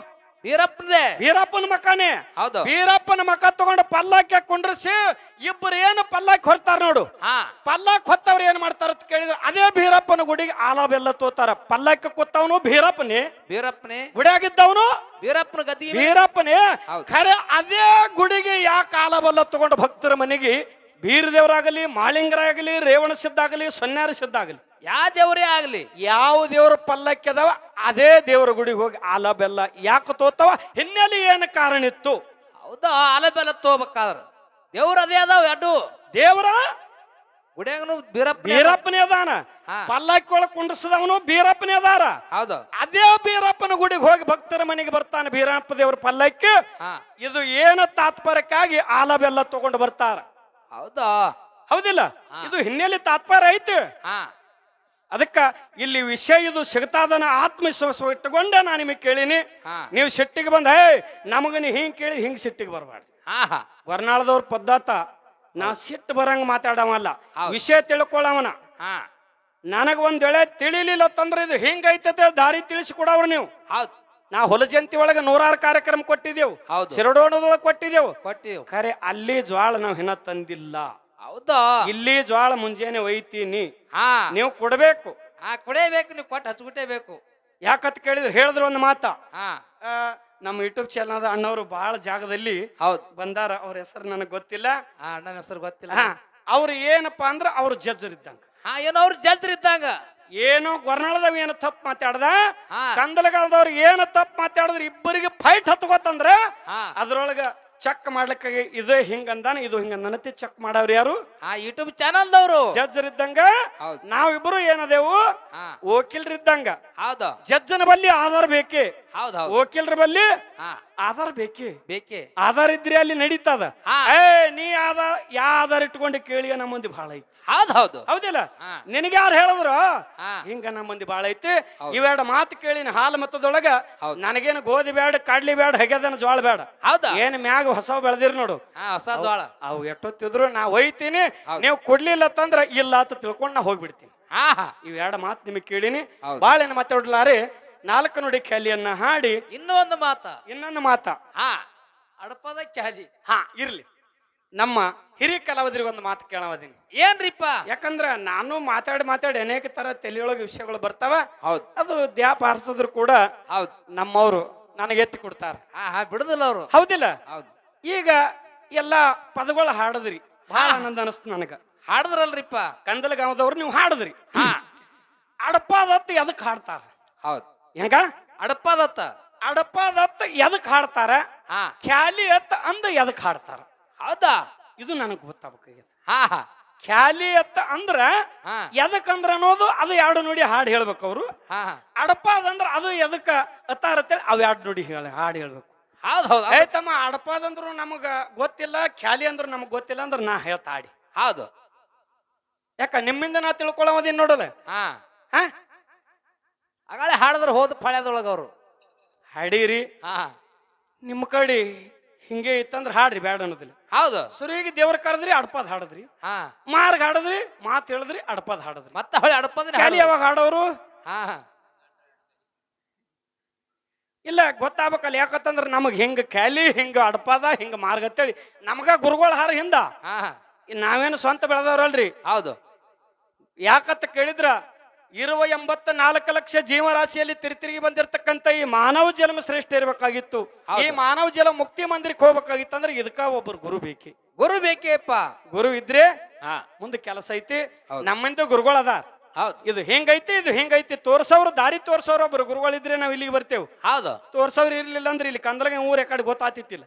ಬೀರಪ್ಪನ ಮಕ್ಕನೇ. ಬೀರಪ್ಪನ ಮಕ್ಕ ತಗೊಂಡು ಪಲ್ಲಕ್ಕಿ ಕುಂಡ್ರಿಸಿ ಇಬ್ಬರು ಏನು ಪಲ್ಲಕ್ಕಿ ಹೊರ್ತಾರ ನೋಡು. ಪಲ್ಲಕ್ಕಿ ಹೊತ್ತವ್ರು ಏನ್ ಮಾಡ್ತಾರ ಅಂತ ಕೇಳಿದ್ರೆ ಅದೇ ಬೀರಪ್ಪನ ಗುಡಿಗೆ ಆಲ ಬೆಲ್ಲ ತೋತಾರ. ಪಲ್ಲಕ್ಕಿ ಕೂತವನು ಬೀರಪ್ಪನೇ, ಗುಡಿಯಾಗಿದ್ದವನು ಬೀರಪ್ಪನೇ. ಖರೆ ಅದೇ ಗುಡಿಗೆ ಯಾಕೆ ಆಲ ಬೆಲ್ಲ ತಗೊಂಡು ಭಕ್ತರ ಮನೆಗೆ ಬೀರ ದೇವರಾಗಲಿ, ಮಾಳಿಂಗರಾಗಲಿ, ರೇವಣ ಸಿದ್ಧ ಆಗಲಿ, ಸನ್ಯಾರ ಸಿದ್ಧ ಆಗಲಿ,
ಯಾವ ದೇವರೇ ಆಗ್ಲಿ,
ಯಾವ ದೇವ್ರ ಪಲ್ಲಕ್ಕಿ ಅದಾವ ಅದೇ ದೇವ್ರ ಗುಡಿಗೆ ಹೋಗಿ ಆಲ ಬೆಲ್ಲ ಯಾಕೆ ತೋತಾವ? ಹಿನ್ನೆಲೆ ಏನು ಕಾರಣ ಇತ್ತು?
ಹೌದಾ, ಆಲ ಬೆಲ್ಲ ತೋಬೇಕಾದ್ರ ದೇವ್ರ ಅದೇ ಅದಾವ. ಎರಡು
ದೇವ್ರ
ಗುಡಿಯಾಗನು
ಬೀರಪ್ಪನೇ ಅದಾನ, ಪಲ್ಲಕ್ಕಿ ಒಳಗೆ ಕುಂಡ್ರಿಸದವನು ಬೀರಪ್ಪನೇ ಅದಾರ. ಅದೇ ಬೀರಪ್ಪನ ಗುಡಿಗೆ ಹೋಗಿ ಭಕ್ತರ ಮನೆಗೆ ಬರ್ತಾನೆ ಬೀರಪ್ಪ ದೇವ್ರ ಪಲ್ಲಕ್ಕಿ. ಇದು ಏನು ತಾತ್ಪರ್ಯಕ್ಕಾಗಿ ಆಲ ಬೆಲ್ಲ ತಗೊಂಡು ಬರ್ತಾರ. ಹೌದಿಲ್ಲ? ಇದು ಹಿನ್ನೆಲೆ ತಾತ್ಪರ್ಯ ಐತಿ. ಅದಕ್ಕ ಇಲ್ಲಿ ವಿಷಯ ಇದು ಸಿಗ್ತಾದನ ಆತ್ಮವಿಶ್ವಾಸ ಇಟ್ಟುಕೊಂಡೆ ನಾನು ನಿಮಗೆ ಕೇಳಿನಿ. ನೀವು ಸಿಟ್ಟಿಗೆ ಬಂದ ನಮಗ ನೀ ಹಿಂಗ್ ಕೇಳಿ ಹಿಂಗ್ ಸಿಟ್ಟಿಗೆ ಬರಬಾರ್ದು. ವರ್ನಾಳದವ್ರ ಪದ್ಧತ ನಾ ಸಿಟ್ಟು ಬರಂಗ ಮಾತಾಡವಲ್ಲ, ವಿಷಯ ತಿಳ್ಕೊಳ್ಳವನ. ನನಗ ಒಂದ್ ವೇಳೆ ತಿಳಿಲಿಲ್ಲ ತಂದ್ರೆ ಇದು ಹಿಂಗ ಐತತೆ ದಾರಿ ತಿಳಿಸಿಕೊಡವ್ರು ನೀವು. ನಾ ಹೊಲಜಂತಿ ಒಳಗ 106 ಕಾರ್ಯಕ್ರಮ ಕೊಟ್ಟಿದ್ದೇವು, ಶಿರಡೋಣದೊಳಗೆ ಕೊಟ್ಟಿದ್ದೇವು. ಖರೆ ಅಲ್ಲಿ ಜ್ವಾಳ ನಾವ್ ಹಿನ್ನ ತಂದಿಲ್ಲ. ಇಲ್ಲಿ ಜ್ವಾಳ ಮುಂಜಾನೆ ಒಯ್ತೀನಿ, ನೀವು ಕೊಡ್ಬೇಕು.
ಕೊಡೇಬೇಕು, ನೀವು ಕೊಟ್ಟು ಹಚ್ಬಿಟ್ಟೇಬೇಕು.
ಯಾಕತ್ ಕೇಳಿದ್ರೆ ಹೇಳಿದ್ರು ಒಂದು ಮಾತ. ನಮ್ಮ ಯೂಟ್ಯೂಬ್ ಚಾನಲ್ ಅಣ್ಣವರು ಬಹಳ ಜಾಗದಲ್ಲಿ ಬಂದಾರ. ಅವ್ರ ಹೆಸರು ನನಗ್ ಗೊತ್ತಿಲ್ಲ,
ಅಣ್ಣನ ಹೆಸರು ಗೊತ್ತಿಲ್ಲ.
ಅವ್ರು ಏನಪ್ಪಾ ಅಂದ್ರ ಅವ್ರು ಜಡ್ಜರ್ ಇದ್ದಂಗ.
ಏನೋ ಅವ್ರು ಜಡ್ಜರ್ ಇದ್ದಂಗ.
ಏನೋ ಕೊರ್ನಾಳದವ್ ಏನು ತಪ್ಪು ಮಾತಾಡ್ದ, ಕಂದಲಗಾಲದವ್ರು ಏನು ತಪ್ಪು ಮಾತಾಡಿದ್ರೆ ಇಬ್ಬರಿಗೆ ಫೈಟ್ ಹತ್ಕೋತಂದ್ರ ಅದ್ರೊಳಗ ಚೆಕ್ ಮಾಡ್ಲಿಕ್ಕೆ ಇದು ಹಿಂಗಂದಾನ ಇದು ಹಿಂಗಂದನತಿ ಚೆಕ್ ಮಾಡವ್ರು ಯಾರು?
ಯೂಟ್ಯೂಬ್ ಚಾನಲ್ದವ್ರು
ಜಡ್ಜರ್ ಇದ್ದಂಗ. ನಾವಿಬ್ರು ಏನದೇವು ವಕೀಲರಿದ್ದಂಗ. ಜಡ್ಜನ ಬಲ್ಲಿ ಆಧಾರ ಬೇಕೇ, ವಕೀಲರ ಬಲ್ಲಿ ಆಧಾರ ಬೇಕೇ. ಆಧಾರ ಇದ್ರಿ ಅಲ್ಲಿ ನಡೀತದ. ನೀ ಆಧಾರ ಯಾ ಆಧಾರ ಇಟ್ಕೊಂಡು ಕೇಳಿ ನಮ್ಮ ಮಂದಿ ಬಹಳ ಐತಿ. ಹೌದಿಲ್ಲ? ನಿನಗೆ ಯಾರು ಹೇಳಿದ್ರು ಹಿಂಗ ನಮ್ಮ ಮಂದಿ ಬಾಳ ಐತಿ. ಇವೆರಡು ಮಾತು ಕೇಳಿನ ಹಾಲು ಮತ್ತದೊಳಗ ನನಗೇನು ಗೋಧಿ ಬೇಡ, ಕಡ್ಲಿ ಬೇಡ, ಹೆಗದನ ಜೋಳ ಬೇಡ, ಏನ್ ಮ್ಯಾಗ ಹೊಸ ಬೆಳೆದಿರ್ ನೋಡು ಅವು ಎಷ್ಟೊತ್ತಿದ್ರು ನಾ ಒಯ್ತೀನಿ. ನೀವು ಕೊಡ್ಲಿಲ್ಲ ತಂದ್ರ ಇಲ್ಲ ಅಂತ ತಿಳ್ಕೊಂಡು ನಾ ಹೋಗ್ಬಿಡ್ತೀನಿ. ಇವೆರಡು ಮಾತು ನಿಮಗ್ ಕೇಳಿನಿ. ಬಾಳ ಏನ್ ಮಾತಾಡ್ಲಾರಿ 4 ನುಡಿ ಖ್ಯಾಲಿಯನ್ನ ಹಾಡಿ
ಇನ್ನೊಂದು ಮಾತ
ಅಡಪದ ಖ್ಯಾಲಿ. ಇರ್ಲಿ, ನಮ್ಮ ಹಿರಿಯ ಕಲಾವಿದರಿಗೆ ಒಂದು ಮಾತು ಕೇಳವದೀನಿ.
ಏನ್ರಿಪ್ಪ?
ಯಾಕಂದ್ರ ನಾನು ಮಾತಾಡಿ ಅನೇಕ ತರ ತಲೆಯೊಳಗೆ ವಿಷಯಗಳು ಬರ್ತಾವ. ಅದು ದ್ಯಾಪ ಹಾರಿಸಿದ್ರು ಕೂಡ ನಮ್ಮವ್ರು ನನಗೆ ಎತ್ತಿ ಕೊಡ್ತಾರ,
ಬಿಡುದಿಲ್ಲ ಅವರು.
ಹೌದಿಲ್ಲ? ಈಗ ಎಲ್ಲಾ ಪದಗಳು ಹಾಡದ್ರಿ, ಬಹಳ ಆನಂದ ಅನಿಸ್ತು ನನಗ.
ಹಾಡದ್ರಲ್ರಿಪ್ಪ
ಕಂದಲಗಾಮದವ್ರು ನೀವು ಹಾಡದ್ರಿ. ಅಡಪಾದತ್ತ ಎದಕ್ ಹಾಡ್ತಾರ? ಹೆಂಗ ಅಡಪಾದತ್ತ ಎದಕ್ ಹಾಡ್ತಾರ? ಖ್ಯಾಲಿ ಅತ್ತ ಅಂದ ಎದಕ್ ಹಾಡ್ತಾರ? ಇದು ನನಗ್ ಗೊತ್ತಾಗಬೇಕಾಗಿದೆ. ಖ್ಯಾಲಿ ಅತ್ತ ಅಂದ್ರ ಎದಕ್ಕಂದ್ರ ಅನ್ನೋದು ಅದು 2 ನುಡಿ ಹಾಡು ಹೇಳ್ಬೇಕು ಅವ್ರು. ಅಡಪಾದಂದ್ರ ಅದು ಎದಕ್ಕ ಅತ್ತಾರತ್ತೇಳಿ ಅವ್ 2 ನುಡಿ ಹಾಡು ಹೇಳ್ಬೇಕು. ತಮ್ಮ ಅಡಪಾದಂದ್ರು ನಮಗ ಗೊತ್ತಿಲ್ಲ, ಖ್ಯಾಲಿ ಅಂದ್ರು ನಮಗ್ ಗೊತ್ತಿಲ್ಲ ಅಂದ್ರ ನಾ ಹೇಳ್ತಾ ಹಾಡಿ. ಯಾಕ ನಿಮ್ಮಿಂದ ನಾ ತಿಳ್ಕೊಳ್ಳೋದೇನ್ ನೋಡಲ್ಲ.
ಅಗಾಳೆ ಹಾಡಿದ್ರ ಹೋದ ಫಳ್ಯದೊಳಗ ಅವ್ರು
ಹಾಡಿರಿ. ನಿಮ್ಮ ಕಡೆ ಹಿಂಗೆ ಇತ್ತಂದ್ರ ಹಾಡ್ರಿ, ಬ್ಯಾಡ ಅನ್ನೋದಿಲ್ಲ. ಸುರಿಗೆ ದೇವ್ರ ಕರೆದ್ರಿ, ಅಡಪಾದ ಹಾಡದ್ರಿ. ಮಾರ್ಗ ಹಾಡದ್ರಿ, ಮಾತ್ ಹೇಳಿದ್ರಿ, ಅಡಪಾದ ಹಾಡದ್ರಿ.
ಮತ್ತೆ ಹೊಳೆ ಅಡಪಾದ
ಖ್ಯಾಲಿ ಯಾವಾಗ ಹಾಡೋರು? ಇಲ್ಲ, ಗೊತ್ತಾಗಬೇಕಲ್ಲ. ಯಾಕಂತಂದ್ರ ನಮಗ್ ಹಿಂಗ ಖ್ಯಾಲಿ, ಹಿಂಗ ಅಡಪಾದ, ಹಿಂಗ ಮಾರ್ಗ ಅಂತೇಳಿ ನಮಗ ಗುರುಗಳ ಹಾರ ಹಿಂದ. ನಾವೇನು ಸ್ವಂತ ಬೆಳೆದವ್ರಲ್ರಿ. ಯಾಕಂತ ಕೇಳಿದ್ರ 84 ಲಕ್ಷ ಜೀವರಾಶಿಯಲ್ಲಿ ತಿರುಗಿ ಬಂದಿರತಕ್ಕಂತ ಈ ಮಾನವ ಜನ್ಮ ಶ್ರೇಷ್ಠ ಇರಬೇಕಾಗಿತ್ತು. ಈ ಮಾನವ ಜಲ ಮುಕ್ತಿ ಮಂದಿರಕ್ಕೆ ಹೋಗ್ಬೇಕಾಗಿತ್ತು ಅಂದ್ರೆ ಇದಕ್ಕ ಒಬ್ಬರು ಗುರು ಬೇಕೇಪ್ಪ.
ಗುರು ಇದ್ರೆ
ಮುಂದೆ ಕೆಲಸ ಐತಿ. ನಮ್ಮಿಂದ ಗುರುಗಳು ಅದಾರ.
ಹೌದು.
ಇದು ಹೆಂಗೈತಿ ತೋರ್ಸವ್ರು ದಾರಿ ತೋರ್ಸವ್ರು ಒಬ್ರು ಗುರುಗಳಿದ್ರೆ ನಾವ್ ಇಲ್ಲಿಗೆ ಬರ್ತೇವ್.
ಹೌದು.
ತೋರ್ಸವ್ರು ಇರ್ಲಿಲ್ಲ ಅಂದ್ರೆ ಇಲ್ಲಿ ಕಂದಲಗೆ ಊರ್ ಯಾಕಡೆ ಗೊತ್ತಾತಿತ್ತಿಲ್ಲ.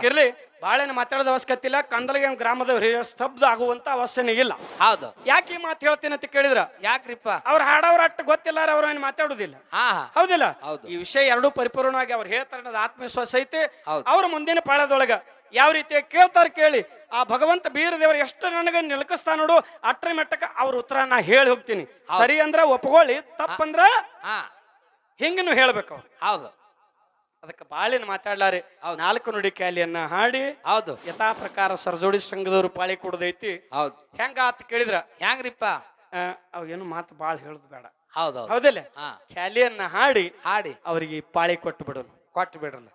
ಇರ್ಲಿ ಬಾಳೆನ ಮಾತಾಡೋದ ಅವಶ್ಯಕತೆ ಇಲ್ಲ. ಕಂದಲಗೆ ಗ್ರಾಮದವ್ರು ಸ್ತಬ್ಧ ಆಗುವಂತ ಅವಶ್ಯನೇ ಇಲ್ಲ.
ಹೌದು.
ಯಾಕೆ ಈ ಮಾತು ಹೇಳ್ತೀನಿ ಅಂತ ಕೇಳಿದ್ರ
ಯಾಕ್ರಿಪ್ಪ
ಅವ್ರ ಹಾಡವ್ರ ಅಟ್ಟು ಗೊತ್ತಿಲ್ಲಾರ ಅವ್ರ ಏನು ಮಾತಾಡುದಿಲ್ಲ. ಹೌದಿಲ್ಲ? ಈ ವಿಷಯ ಎರಡೂ ಪರಿಪೂರ್ಣವಾಗಿ ಅವ್ರು ಹೇಳ್ತಾರ ಆತ್ಮವಿಶ್ವಾಸ ಐತೆ. ಅವ್ರ ಮುಂದಿನ ಪಾಳದೊಳಗ ಯಾವ ರೀತಿ ಕೇಳ್ತಾರ ಕೇಳಿ ಆ ಭಗವಂತ ಬೀರ ದೇವರು ಎಷ್ಟು ನನಗೆ ನಿಲಕಿಸ್ತಾ ನೋಡು ಅಟ್ರ ಮೆಟ್ಟಕ ಅವ್ರ ಉತ್ತರ ನಾ ಹೇಳಿ ಹೋಗ್ತೀನಿ. ಸರಿ ಅಂದ್ರ ಒಪ್ಕೊಳ್ಳಿ, ತಪ್ಪಂದ್ರ ಹಿಂಗ ನೀವು ಹೇಳ್ಬೇಕು ಅವ್ರು.
ಹೌದು.
ಅದಕ್ಕೆ ಬಾಳಿನ ಮಾತಾಡ್ಲಾರಿ 4 ನುಡಿ ಕ್ಯಾಲಿಯನ್ನ ಹಾಡಿ
ಹೌದು
ಯಥಾ ಪ್ರಕಾರ ಸರ್ಜೋಡಿ ಸಂಘದವ್ರು ಪಾಳಿ ಕೊಡದೈತಿ.
ಹೌದು.
ಹೆಂಗ ಆತ್ ಕೇಳಿದ್ರ
ಹೆಂಗ್ರಿಪ್ಪ
ಅವ್ ಏನು ಮಾತು ಬಾಳ ಹೇಳುದು ಬೇಡ.
ಹೌದು.
ಹೌದಿಲ್ಲ? ಕ್ಯಾಲಿಯನ್ನ ಹಾಡಿ
ಹಾಡಿ
ಅವ್ರಿಗೆ ಪಾಳಿ ಕೊಟ್ಟು ಬಿಡೋನು.
ಕೊಟ್ಟು ಬಿಡ್ರಲ್ಲ.